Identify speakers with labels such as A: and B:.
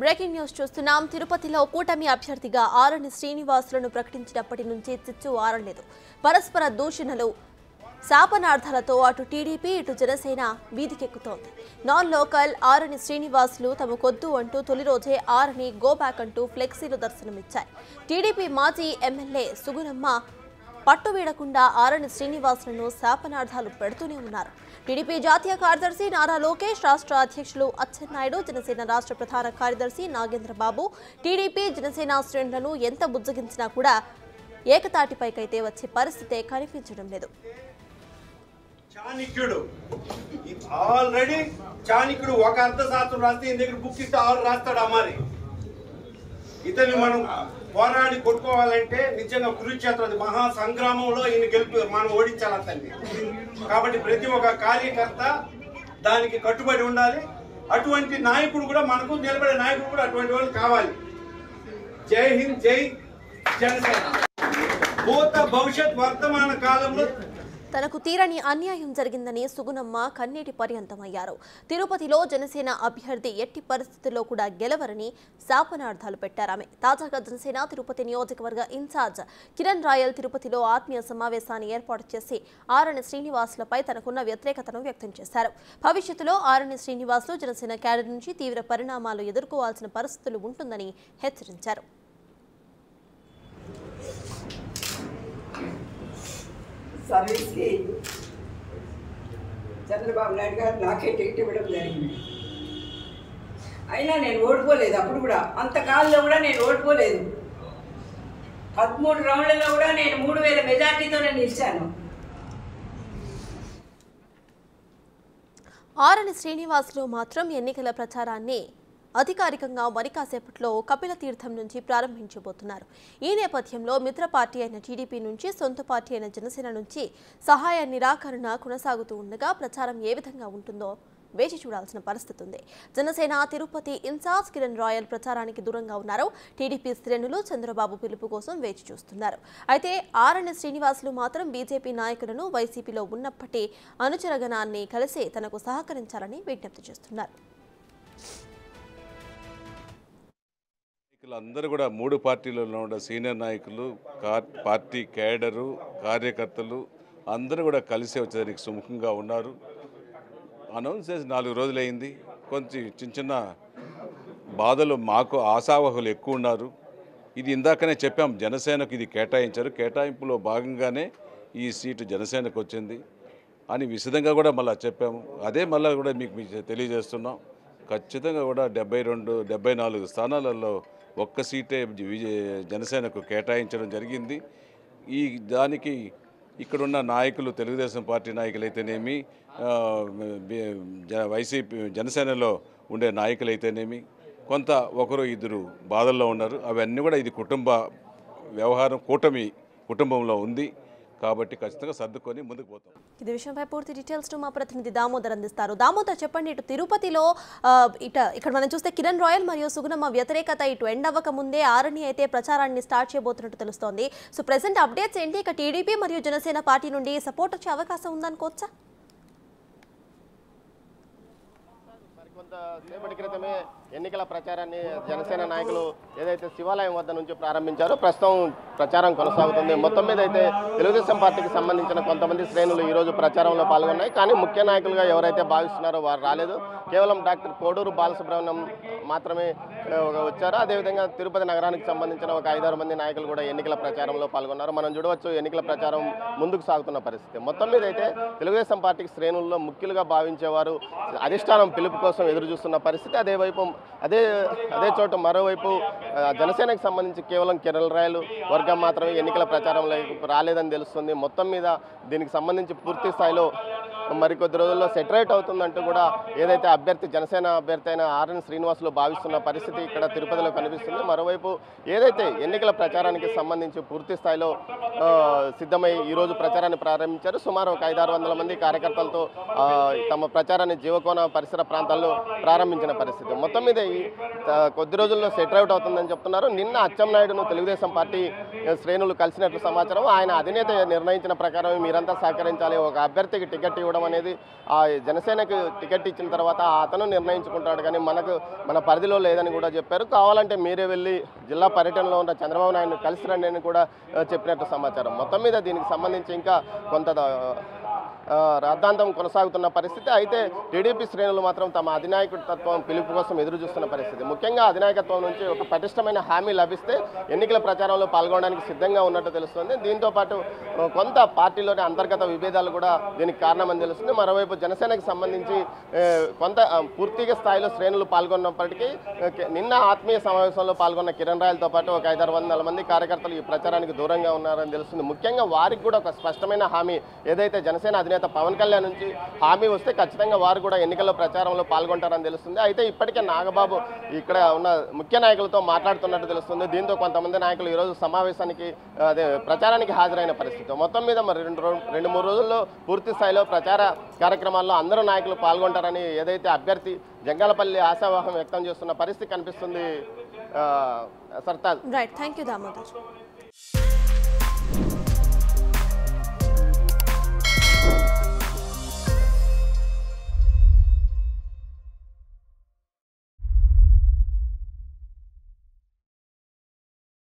A: Breaking news చూస్తున్నాం. తిరుపతిలో కూటమి అభ్యర్థిగా ఆరణి శ్రీనివాసులను ప్రకటించినప్పటి నుంచి చిచ్చు ఆరలేదు. పరస్పర దూషణలు శాపనార్థాలతో అటు టీడీపీ ఇటు జనసేన వీధికెక్కుతోంది. నాన్ లోకల్ ఆరణి శ్రీనివాసులు తమకొద్దు అంటూ తొలి రోజే ఆరణి గోబ్యాక్ అంటూ ఫ్లెక్సీలు దర్శనమిచ్చాయి. టీడీపీ మాజీ ఎమ్మెల్యే సుగుణమ్మ పట్టు వీడకుండా ఆరణి శ్రీనివాసులను శాపనార్థాలు పెడుతూనే ఉన్నారు. టీడీపీ జాతీయ కార్యదర్శి నారా లోకేష్, రాష్ట్ర అధ్యక్షులు అచ్చెన్నాయుడు, జనసేన రాష్ట్ర ప్రధాన కార్యదర్శి నాగేంద్రబాబు టీడీపీ జనసేన శ్రేణులను ఎంత బుజ్జగించినా కూడా ఏకతాటిపైకైతే వచ్చే పరిస్థితే కనిపించడం లేదు.
B: చాణక్యుడు ఆల్రెడీ చాణక్యుడు ఒక అర్థశాస్త్రం రాస్తే ఈయన దగ్గర బుక్ ఇస్తే 6 రాస్తాడు. అమ్మారి ఇతన్ని మనం పోరాడి కొట్టుకోవాలంటే నిజంగా కురుక్షేత్రం మహా సంగ్రామంలో ఈయన గెలుపు మనం ఓడించాలి అతన్ని. కాబట్టి ప్రతి ఒక్క కార్యకర్త దానికి కట్టుబడి ఉండాలి. అటువంటి నాయకుడు కూడా మనకు నిలబడే నాయకుడు కూడా అటువంటి వాళ్ళు కావాలి. జై హింద్, జై జనసేన. భూత భవిష్యత్ వర్తమాన కాలంలో
A: తనకు తీరని అన్యాయం జరిగిందని సుగుణమ్మ కన్నీటి పర్యంతమయ్యారు. తిరుపతిలో జనసేన అభ్యర్థి ఎట్టి పరిస్థితుల్లో కూడా గెలవరని శాపనార్థాలు పెట్టారామె. తాజాగా జనసేన తిరుపతి నియోజకవర్గ ఇన్ఛార్జ్ కిరణ్ రాయల్ తిరుపతిలో ఆత్మీయ సమావేశాన్ని ఏర్పాటు చేసి ఆరణి శ్రీనివాసులపై తనకున్న వ్యతిరేకతను వ్యక్తం చేశారు. భవిష్యత్తులో ఆరణి శ్రీనివాసులు జనసేన క్యాడర్ నుంచి తీవ్ర పరిణామాలు ఎదుర్కోవాల్సిన పరిస్థితులు ఉంటుందని హెచ్చరించారు.
C: సర్వీస్కి చంద్రబాబు నాయుడు గారు నాకే టికెట్ ఇవ్వడం జరిగింది. అయినా నేను ఓడిపోలేదు. అప్పుడు కూడా అంతకాలంలో కూడా నేను ఓడిపోలేదు. 13 రౌండ్లలో కూడా నేను 3000 మెజార్టీతోనే నిలిచాను.
A: ఆరణి శ్రీనివాసులు మాత్రం ఎన్నికల ప్రచారాన్ని అధికారికంగా మరి కాసేపట్లో కపిల తీర్థం నుంచి ప్రారంభించబోతున్నారు. ఈ నేపథ్యంలో మిత్ర పార్టీ అయిన టీడీపీ నుంచి, సొంత పార్టీ అయిన జనసేన నుంచి సహాయ నిరాకరణ కొనసాగుతూ ఉండగా ప్రచారం ఏ విధంగా ఉంటుందో వేచి చూడాల్సిన పరిస్థితి ఉంది. జనసేన తిరుపతి ఇన్ఛార్జ్ కిరణ్ రాయల్ ప్రచారానికి దూరంగా ఉన్నారు. టీడీపీ శ్రేణులు చంద్రబాబు పిలుపు కోసం వేచి చూస్తున్నారు. అయితే ఆరణి శ్రీనివాసులు మాత్రం బీజేపీ నాయకులను వైసీపీలో ఉన్నప్పటి అనుచరగణాన్ని కలిసి తనకు సహకరించాలని విజ్ఞప్తి చేస్తున్నారు.
D: అందరూ కూడా 3 పార్టీలలో ఉన్న సీనియర్ నాయకులు, పార్టీ కేడరు, కార్యకర్తలు అందరూ కూడా కలిసి వచ్చేదానికి సుముఖంగా ఉన్నారు. అనౌన్స్ చేసి 4 రోజులైంది. కొంచెం చిన్న బాధలు మాకు ఆశావహులు ఎక్కువ ఉన్నారు. ఇది ఇందాకనే చెప్పాం, జనసేనకు ఇది కేటాయించారు. కేటాయింపులో భాగంగానే ఈ సీటు జనసేనకు వచ్చింది అని విశదంగా కూడా మళ్ళీ చెప్పాము. అదే మళ్ళీ కూడా మీకు తెలియజేస్తున్నాం. ఖచ్చితంగా కూడా 74 స్థానాలలో ఒక్క సీటే జనసేనకు కేటాయించడం జరిగింది. దానికి ఇక్కడున్న నాయకులు, తెలుగుదేశం పార్టీ నాయకులైతేనేమి, వైసీపీ జనసేనలో ఉండే నాయకులైతేనేమి కొంత 1-2 బాధల్లో ఉన్నారు. అవన్నీ కూడా ఇది కుటుంబ వ్యవహారం, కుటుంబంలో ఉంది కాబట్టి ఖచ్చితంగా సర్దుకొని ముందుకు పోతాం.
A: ఇది విషయంపై పూర్తి డీటెయిల్స్ మా ప్రతినిధి దామోదర్ అందిస్తారు. దామోదర్, చెప్పండి, ఇటు తిరుపతిలో ఇక్కడ మనం చూస్తే కిరణ్ రాయల్ మరియు సుగుణమ్మ వ్యతిరేకత ఇటు ఎండ్ అవ్వక ముందే ఆరణి అయితే ప్రచారాన్ని స్టార్ట్ చేయబోతున్నట్టు తెలుస్తోంది. సో ప్రెసెంట్ అప్డేట్స్ ఏంటి? ఇక టీడీపీ మరియు జనసేన పార్టీ నుండి సపోర్ట్ వచ్చే అవకాశం ఉందనుకోవచ్చా?
E: కొంతసేపటి క్రితమే ఎన్నికల ప్రచారాన్ని జనసేన నాయకులు ఏదైతే శివాలయం వద్ద నుంచి ప్రారంభించారో ప్రస్తుతం ప్రచారం కొనసాగుతుంది. మొత్తం మీద అయితే తెలుగుదేశం పార్టీకి సంబంధించిన కొంతమంది శ్రేణులు ఈరోజు ప్రచారంలో పాల్గొన్నాయి. కానీ ముఖ్య నాయకులుగా ఎవరైతే భావిస్తున్నారో వారు రాలేదు. కేవలం డాక్టర్ కోడూరు బాలసుబ్రహ్మణ్యం మాత్రమే వచ్చారు. అదేవిధంగా తిరుపతి నగరానికి సంబంధించిన ఒక 5-6 మంది నాయకులు కూడా ఎన్నికల ప్రచారంలో పాల్గొన్నారు. మనం చూడవచ్చు ఎన్నికల ప్రచారం ముందుకు సాగుతున్న పరిస్థితి. మొత్తం మీద అయితే తెలుగుదేశం పార్టీకి శ్రేణుల్లో ముఖ్యులుగా భావించేవారు అధిష్టానం పిలుపు కోసం ఎదురు చూస్తున్న పరిస్థితి. అదే చోట మరోవైపు జనసేనకు సంబంధించి కేవలం కిరణ్ రాయల్ వర్గం మాత్రమే ఎన్నికల ప్రచారంలో రాలేదని తెలుస్తుంది. మొత్తం మీద దీనికి సంబంధించి పూర్తి స్థాయిలో మరికొద్ది రోజుల్లో సెటరేట్ అవుతుందంటూ కూడా ఏదైతే జనసేన అభ్యర్థి అయిన ఆరణి శ్రీనివాసులు భావిస్తున్న పరిస్థితి ఇక్కడ తిరుపతిలో కనిపిస్తుంది. మరోవైపు ఏదైతే ఎన్నికల ప్రచారానికి సంబంధించి పూర్తి స్థాయిలో సిద్ధమై ఈరోజు ప్రచారాన్ని ప్రారంభించారు. సుమారు ఒక 500-600 మంది కార్యకర్తలతో తమ ప్రచారాన్ని జీవకోన పరిసర ప్రాంతాల్లో ప్రారంభించిన పరిస్థితి. మొత్తం మీద కొద్ది రోజుల్లో సెటరేట్ అవుతుందని చెప్తున్నారు. నిన్న అచ్చెన్నాయుడును తెలుగుదేశం పార్టీ శ్రేణులు కలిసినట్లు సమాచారం. ఆయన అధినేత నిర్ణయించిన ప్రకారం మీరంతా సహకరించాలి, ఒక అభ్యర్థికి టికెట్ ఇవ్వడం అనేది ఆ జనసేనకు టికెట్ ఇచ్చిన తర్వాత అతను నిర్ణయించుకుంటాడు, కానీ మన పరిధిలో లేదని కూడా చెప్పారు. కావాలంటే మీరే వెళ్ళి జిల్లా పర్యటనలో ఉన్న చంద్రబాబు నాయుడుని కలిసి రండి అని కూడా చెప్పినట్టు సమాచారం. మొత్తం మీద దీనికి సంబంధించి ఇంకా కొంత రాద్ధాంతం కొనసాగుతున్న పరిస్థితి. అయితే టీడీపీ శ్రేణులు మాత్రం తమ అధినాయకత్వం పిలుపు కోసం ఎదురు చూస్తున్న పరిస్థితి. ముఖ్యంగా అధినాయకత్వం నుంచి ఒక పటిష్టమైన హామీ లభిస్తే ఎన్నికల ప్రచారంలో పాల్గొనడానికి సిద్ధంగా ఉన్నట్టు తెలుస్తుంది. దీంతో పాటు కొంత పార్టీలోని అంతర్గత విభేదాలు కూడా దీనికి కారణమని తెలుస్తుంది. మరోవైపు జనసేనకు సంబంధించి కొంత పూర్తిగా స్థాయిలో శ్రేణులు పాల్గొన్నప్పటికీ నిన్న ఆత్మీయ సమావేశంలో పాల్గొన్న కిరణ్ రాయలతో పాటు ఒక 500-600 మంది కార్యకర్తలు ఈ ప్రచారానికి దూరంగా ఉన్నారని తెలుస్తుంది. ముఖ్యంగా వారికి కూడా ఒక స్పష్టమైన హామీ ఏదైతే జనసేన అధినేత పవన్ కళ్యాణ్ నుంచి హామీ వస్తే ఖచ్చితంగా వారు కూడా ఎన్నికల్లో ప్రచారంలో పాల్గొంటారని తెలుస్తుంది. అయితే ఇప్పటికే నాగబాబు ఇక్కడ ఉన్న ముఖ్య నాయకులతో మాట్లాడుతున్నట్టు తెలుస్తుంది. దీంతో కొంతమంది నాయకులు ఈరోజు సమావేశానికి ప్రచారానికి హాజరైన పరిస్థితి. మొత్తం మీద మరి 2-3 రోజుల్లో పూర్తి స్థాయిలో ప్రచార కార్యక్రమాల్లో అందరూ నాయకులు పాల్గొంటారని ఏదైతే అభ్యర్థి జంగాలపల్లి ఆశావాహం వ్యక్తం చేస్తున్న పరిస్థితి కనిపిస్తుంది. Sartaj.
A: Right, thank you Damodar.